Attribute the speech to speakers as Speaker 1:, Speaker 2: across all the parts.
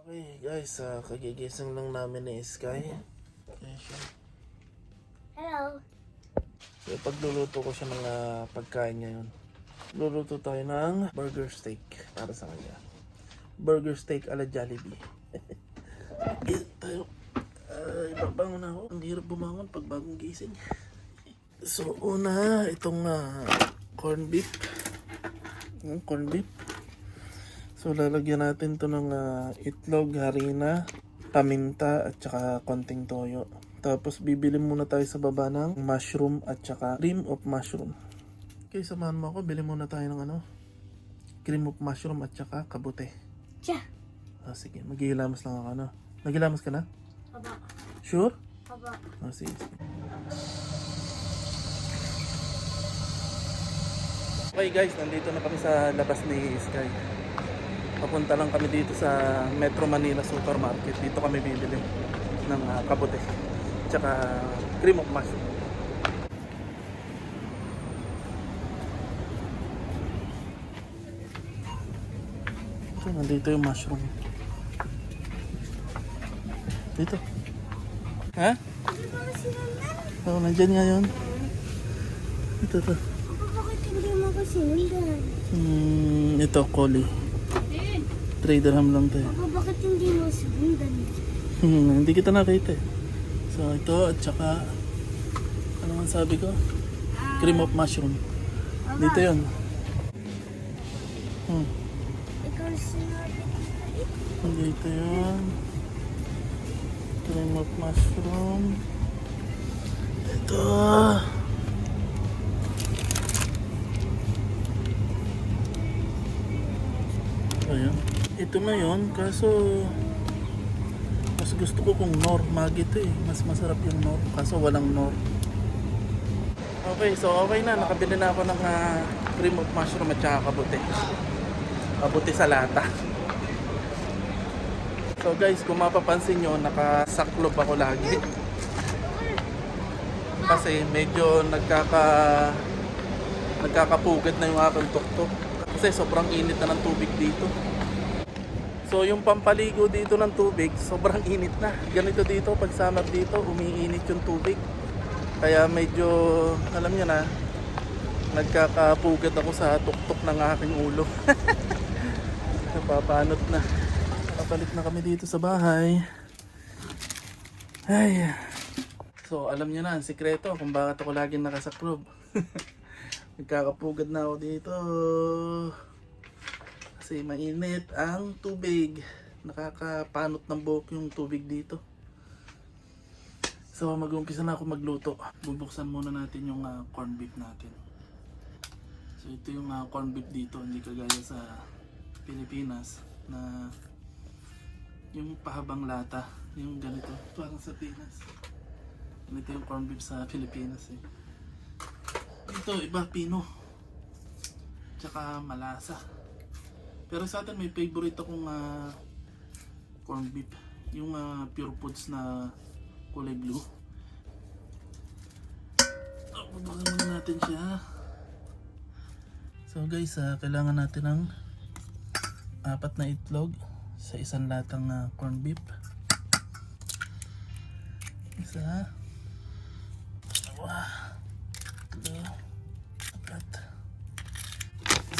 Speaker 1: Okay guys, kagigising lang namin ni Sky. Okay, siya.
Speaker 2: Hello.
Speaker 1: So pagluluto ko siya ng pagkain ngayon. Luluto tayo ng burger steak para sa kanya. Burger steak ala Jollibee. Yan tayo. Ay, babangon na ako. Ang hirap bumangon pag bagong gising. So una, itong corn beef. Corn beef. So lalagyan natin to ng itlog, harina, paminta at saka konting toyo. Tapos bibili muna tayo sa baba ng mushroom at saka cream of mushroom. Okay, samahan mo ako. Bili muna tayo ng cream of mushroom at saka kabute.
Speaker 2: Tiya.
Speaker 1: Sige, maghihilamas lang ako. Naghilamas ka na?
Speaker 2: Aba.
Speaker 1: Sure?
Speaker 2: Aba.
Speaker 1: Sige. Okay guys, nandito na kami sa labas ni Sky. Papunta lang kami dito sa Metro Manila Supermarket. Dito kami bibili ng kabute tsaka cream of mushroom. So, nandito yung mushroom. Dito. Ha? Oo, nandyan nga yun. Ito.
Speaker 2: Papa, bakit hindi mo ko sinundan?
Speaker 1: Ito, Koli. 3 dirham lang tayo.
Speaker 2: Papa, bakit hindi mo sinundan?
Speaker 1: Hindi kita nakita eh. So ito at saka ano man sabi ko? Cream of mushroom. Dito yun.
Speaker 2: Ikaw sinabi.
Speaker 1: Dito yun. Cream of mushroom. Ito. Ayan. Ito na yun. Kaso mas gusto ko kung Nor. Magi ito eh. Mas masarap yung Nor. Kaso walang Nor. Okay, so okay na. Nakabili na ako ng cream of mushroom at saka kabute. Kabute sa lata. So guys, kung mapapansin nyo, nakasaklob ako lagi. Kasi medyo nagkakapugad na yung aking tuktok. Kasi sobrang init na ng tubig dito. So yung pampaligo dito ng tubig, sobrang init na. Ganito dito, pag summer dito, umiinit yung tubig. Kaya medyo, alam nyo na, nagkakapugad ako sa tuktok ng aking ulo. Napapanot na. Kapalik na kami dito sa bahay. Ay. So alam nyo na, ang sikreto kung bakit ako laging nakasaklob. Nagkakapugad na ako dito. Kasi mainit ang tubig. Nakakapanot ng buhok yung tubig dito. So mag-uumpisa na ako magluto. Bubuksan muna natin yung corn beef natin. So ito yung corn beef dito. Hindi kagaya sa Pilipinas na yung pahabang lata. Yung ganito. Parang sa Pinas. Ganito yung corn beef sa Pilipinas eh. Ito iba, Pino. Tsaka malasa. Pero sa atin may favorite akong corn beef. Yung pure foods na kulay blue. Bubukan muna natin siya. So guys, kailangan natin ng 4 na itlog sa isang latang corn beef. Isa. Dalawa. Tatlo. 4.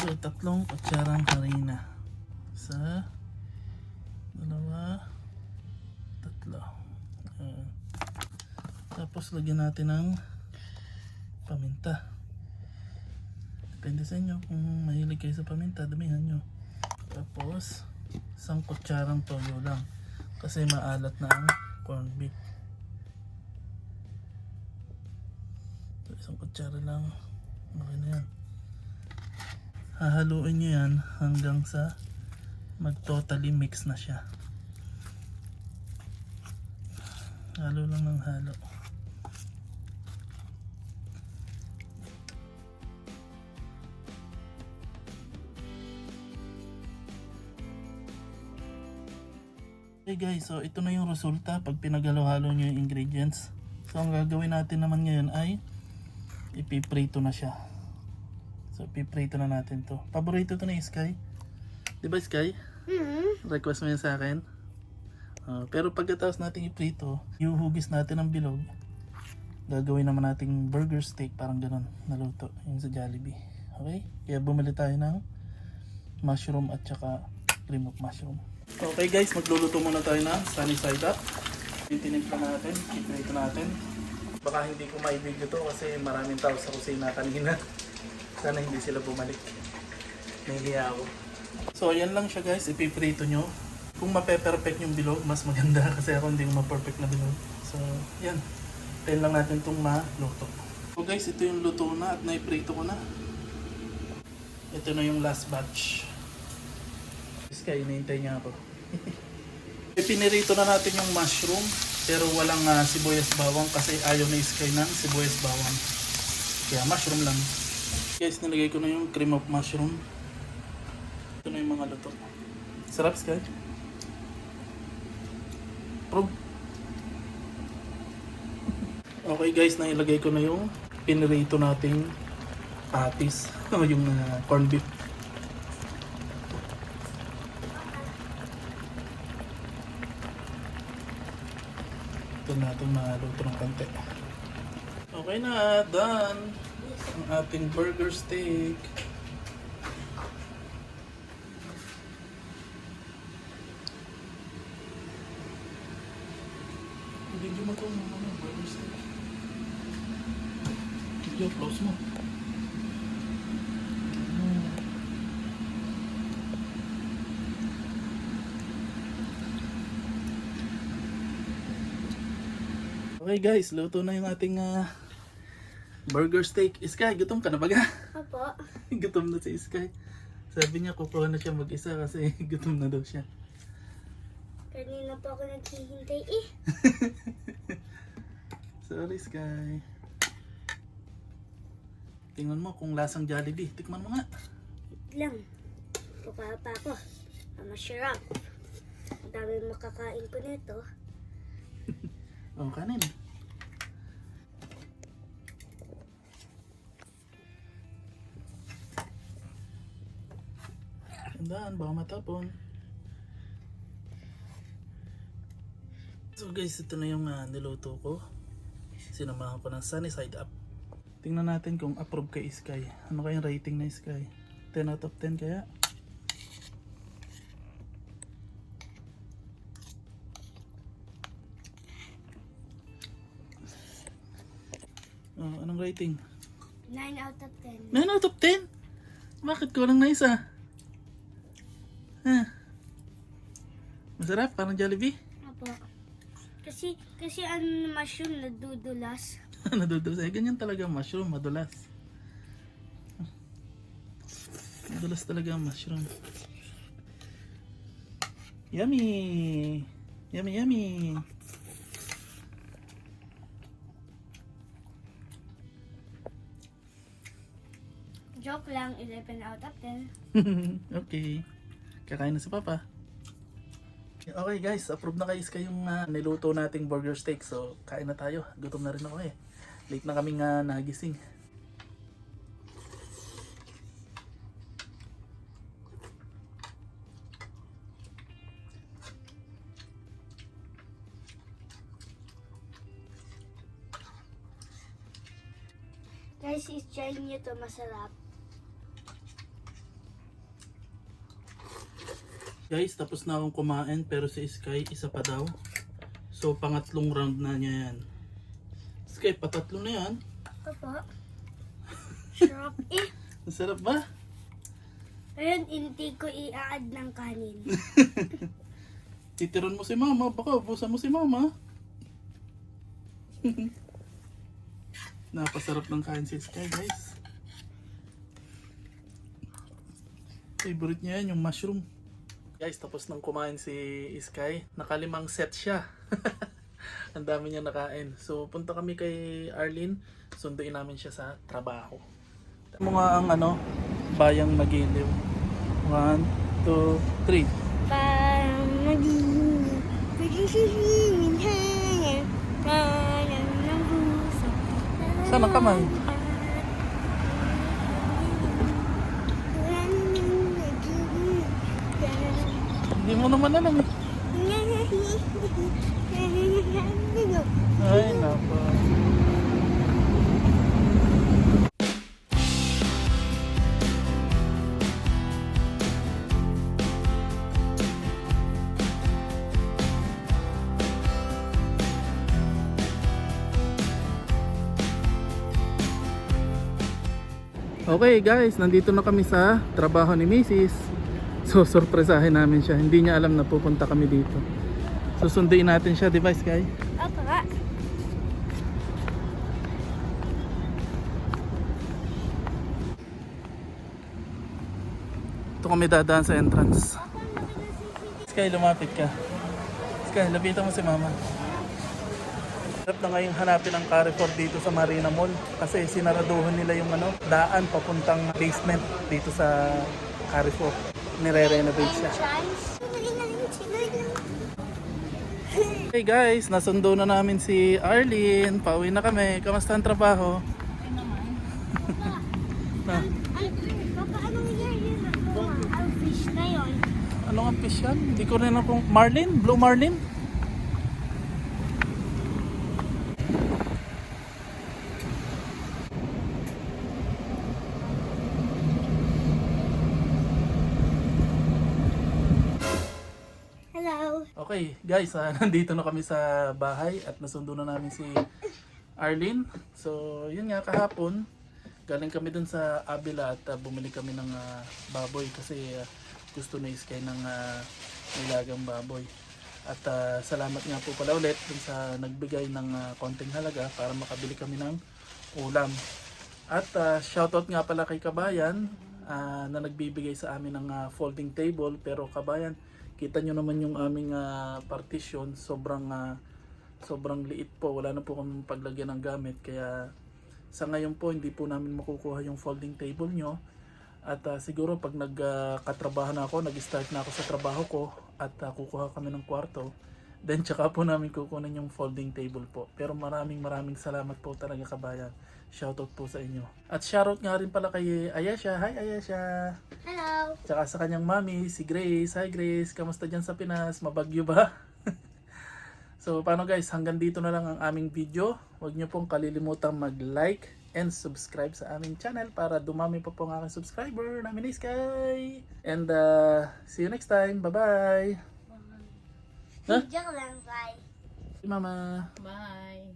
Speaker 1: So, 3 kutsarang harina. 1, 2, 3. Tapos lagyan natin ng paminta. Depende sa inyo kung mahilig kayo sa paminta, damihan nyo. Tapos 1 kutsarang toyo lang kasi maalat na ang corn beef. So, 1 kutsara lang. Okay na yan. Hahaluin nyo yan hanggang sa mag-totally mix na siya. Halo lang ng halo. Okay guys, so ito na yung resulta pag pinaghalo-halo nyo yung ingredients. So ang gagawin natin naman ngayon ay ipiprito na siya. So, piprito na natin to. Paborito to na Sky. Diba Sky? Request mo yan sa akin? Pero pagkatapos natin iprito, ihuhugis natin ang bilog. Gagawin naman nating burger steak, parang ganun, naluto, yung sa Jollibee. Okay? Kaya bumili tayo ng mushroom at saka cream of mushroom. Okay guys, magluluto muna tayo ng sunny side up. Titinig pa natin, iprito natin. Baka hindi ko ma-video to kasi maraming tao sa kusina kanina. Sana hindi sila bumalik. Nahihiya ako. So ayan lang siya guys, ipiprito nyo. Kung mape-perfect yung bilog, mas maganda kasi ako hindi ko ma-perfect na bilog. So yan, tayo lang natin itong maluto. So guys, ito yung luto na at naiprito ko na. Ito na yung last batch. Sky, hinihintay niya ako. Pinirito na natin yung mushroom pero walang sibuyas bawang kasi ayaw na Sky ng sibuyas bawang. Kaya mushroom lang. Guys, nilagay ko na yung cream of mushroom. Ito na yung mga luto. Sarap Sky. Probe. Okay guys, nailagay ko na yung pinirito nating patties. Yung corned beef. Ito na itong maluto ng konti. Okay na, done! Ang ating burger steak. Video mo itong burger steak. Video, close mo. Okay guys, luto na yung ating burger steak. Sky, gutom ka na baga?
Speaker 2: Opo.
Speaker 1: Gutom na si Sky. Sabi niya kukuha na siya mag-isa kasi gutom na daw siya.
Speaker 2: Kanina pa ako naghihintay eh.
Speaker 1: Sorry Sky. Tingnan mo kung lasang Jollibee. Tikman mo nga.
Speaker 2: Wait lang. Kukuha pa ako. Masarap. Ang dami makakain ko nito.
Speaker 1: Oh, kanin. Tandaan, baka matapon. So guys, ito na yung niluto ko. Sinamahan ko ng sunny side up. Tingnan natin kung approve kay Sky. Ano kayang rating na Sky? 10 out of 10 kaya? Anong rating?
Speaker 2: 9 out of 10.
Speaker 1: 9 out of 10? Bakit kulang na isa? Masarap, parang Jollibee.
Speaker 2: Opo. Kasi ang mushroom nadudulas.
Speaker 1: Nadudulas. Ganyan talaga ang mushroom, madulas. Madulas talaga ang mushroom. Yummy! Yummy, yummy!
Speaker 2: Joke lang, 11 out of 10.
Speaker 1: Okay. Kakain na si Papa. Okay guys, approve na kayo yung niluto nating burger steak. So, kain na tayo. Gutom na rin ako eh. Late na kaming nagising.
Speaker 2: Guys, i-try nyo to, masarap.
Speaker 1: Guys, tapos na akong kumain pero si Sky isa pa daw. So, pangatlong round na niya yan. Sky, patatlo na yan.
Speaker 2: Opo. Sarap eh.
Speaker 1: Masarap ba?
Speaker 2: Ayun, hindi ko i-add ng kanin.
Speaker 1: Titiran mo si Mama. Baka ubusan mo si Mama. Napasarap ng kain si Sky, guys. Favorite niya yan, yung mushroom. Guys, tapos nang kumain si Sky, nakalimang set siya. Ang dami niya nakain. So, punta kami kay Arlene. Sunduin namin siya sa trabaho. Mo nga ang bayang Magiliw. 1, 2, 3.
Speaker 2: Parang naging pagkisisingin hangin. Parang ng puso.
Speaker 1: Saan ang kamay?
Speaker 2: Parang
Speaker 1: Hindi mo naman alam. Okay guys, nandito na kami sa trabaho ni Mrs. So sorpresahin namin siya. Hindi niya alam na pupunta kami dito. Susunduin natin siya, di ba Sky?
Speaker 2: Opo nga.
Speaker 1: Ito kami dadaan sa entrance. Sky, lumapit ka. Sky, lapitan mo si mama. Sarap na ngayong hanapin ang Carrefour dito sa Marina Mall kasi sinaraduhan nila yung daan papuntang basement dito sa Carrefour. Nire-renovate siya. Hey guys, nasundo na namin si Arlene. Pauwi na kami. Kamusta ang trabaho?
Speaker 2: Okay naman.
Speaker 1: Na,
Speaker 2: Papa, anong year yun? Ang fish na yun.
Speaker 1: ano ang fish yan? Hindi ko rin akong... Marlin? Blue Marlin?
Speaker 2: Hello.
Speaker 1: Okay, guys, nandito na kami sa bahay at nasundo na namin si Arlene. So, yun nga, kahapon, galing kami dun sa Avila at bumili kami ng baboy kasi gusto ni Sky ng nilagang baboy. At salamat nga po pala ulit dun sa nagbigay ng konting halaga para makabili kami ng ulam. At shoutout nga pala kay Kabayan na nagbibigay sa amin ng folding table. Pero Kabayan, kita nyo naman yung aming partition, sobrang liit po, wala na po kami paglagyan ng gamit, kaya sa ngayon po hindi po namin makukuha yung folding table nyo. At siguro pag nagkatrabaho na ako, nag-start na ako sa trabaho ko at kukuha kami ng kwarto, then tsaka po namin kukunin yung folding table po. Pero maraming salamat po talaga Kabayan, shoutout po sa inyo. At shoutout nga rin pala kay Ayesha. Hi Ayesha!
Speaker 2: Hello.
Speaker 1: Tsaka sa kanyang mami, si Grace. Hi Grace, kamusta dyan sa Pinas? Mabagyo ba? So paano guys, hanggang dito na lang ang aming video. Huwag nyo pong kalilimutang mag-like and subscribe sa aming channel para dumami pa po ang aking subscriber namin ni Sky. And see you next time. Bye-bye! Huh?
Speaker 2: Joke lang, bye.
Speaker 1: Si Mama.
Speaker 3: Bye.